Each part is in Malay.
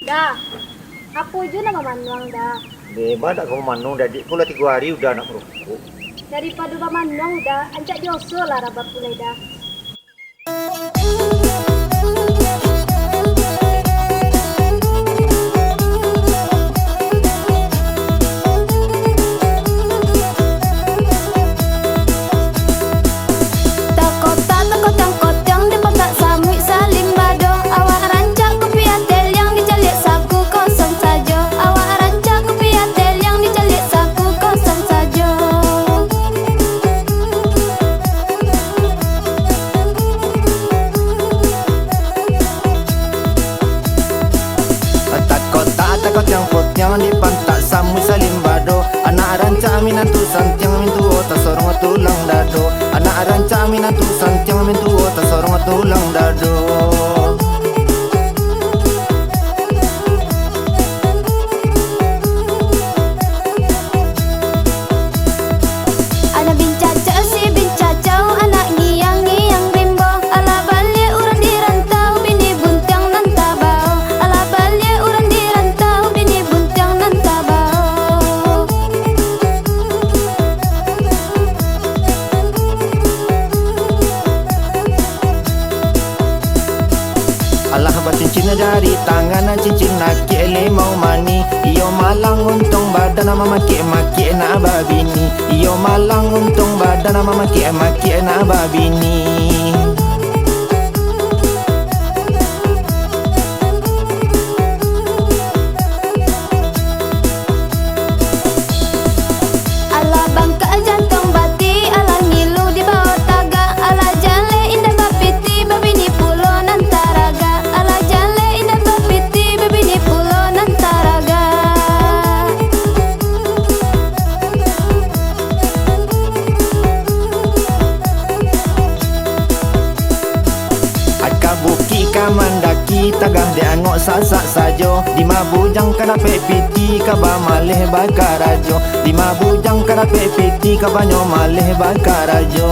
Dah, apa je nama manuang dah. Memang tak kamu manung dah, dik pula 3 hari udah nak merokok. Daripada manuang dah, ancak dioso lah rabak pulai dah. Takot yang potnya di pantak samu salim bado. Anak ranca minan tu santiang min tuo ta sorong tulang dado. Anak ranca minan tu santiang min tuo ta sorong tulang dado. Anak bincaca si bincacau, anak ngiang-ngiang rimbo. Ala balik urang di rantau, bini buntang nan tabau. Ala balik urang di rantau, bini buntang nan tabau. Alah cincin jari tangan cincin nak limau mani. Iyo malang untung badan nama maki na babini. Iyo malang untung badan nama maki na babini. Ala bangka jantung bati, ala ngilu di bawah taga. Ala jale indah bapiti, babini pulo nan taraga. Ala jale indah bapiti, babini pulo nan taraga. Aka buki ka mandaki tagah de angok sasak sajo. Lima bujang kana pepiti ka ba malih bakarajo. Lima bujang kana pepiti ka banyo malih bakarajo.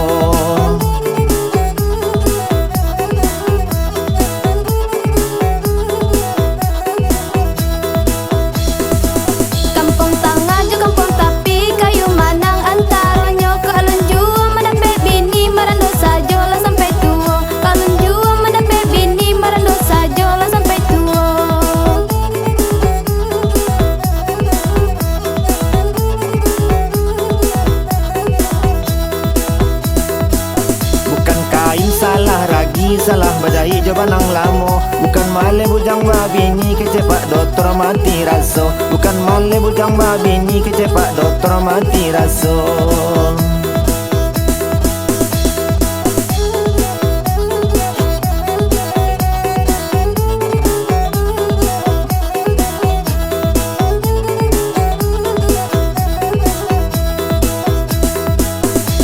Kampung tangah jo kampung tapi kayu manang antaronyo. Kalun jua mendape bini marando sajo lah sampai tua. Kalun jua mendape bini marando sajo lah sampai tua. Bukan kain salah ragi salah bajai jabanang lamo. Bukan male bujang babini kecepak dokter mati raso. Bukan male bujang babini kecepak dokter mati raso.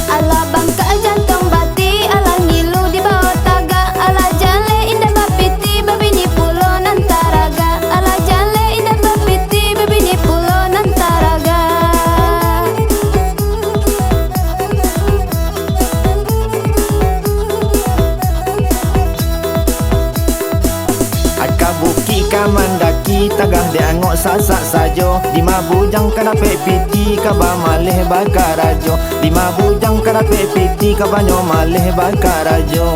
Ala bangka jantung bati, ala ngilu di bawah taga. Ala jale indah bapiti, babini pulo nan taraga. Ala jale indah bapiti, babini pulo nan taraga. Aka buki ka mandaki tagah de angok sasak sajo. Lima bujang kana pepiti ka ba malih bakarajo. Lima bujang kana pepiti ka banyo malih bakarajo.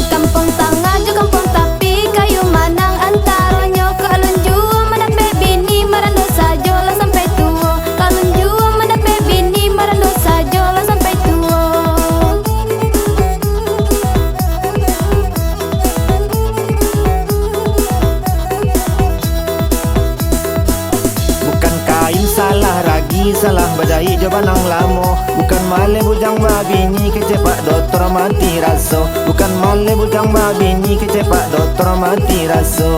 Kampung tangah jo kampung tapi kayu manang antaronyo. Kalun jua mendape bini marando sajo lah sampai tua. Kalun jua mendape bini marando sajo lah sampai tua. Bukan kain salah ragi salah bajai jabanang lamo. Bukan male bujang babini kecepak dokter mati raso. Bukan male bujang babini kecepak dokter mati raso.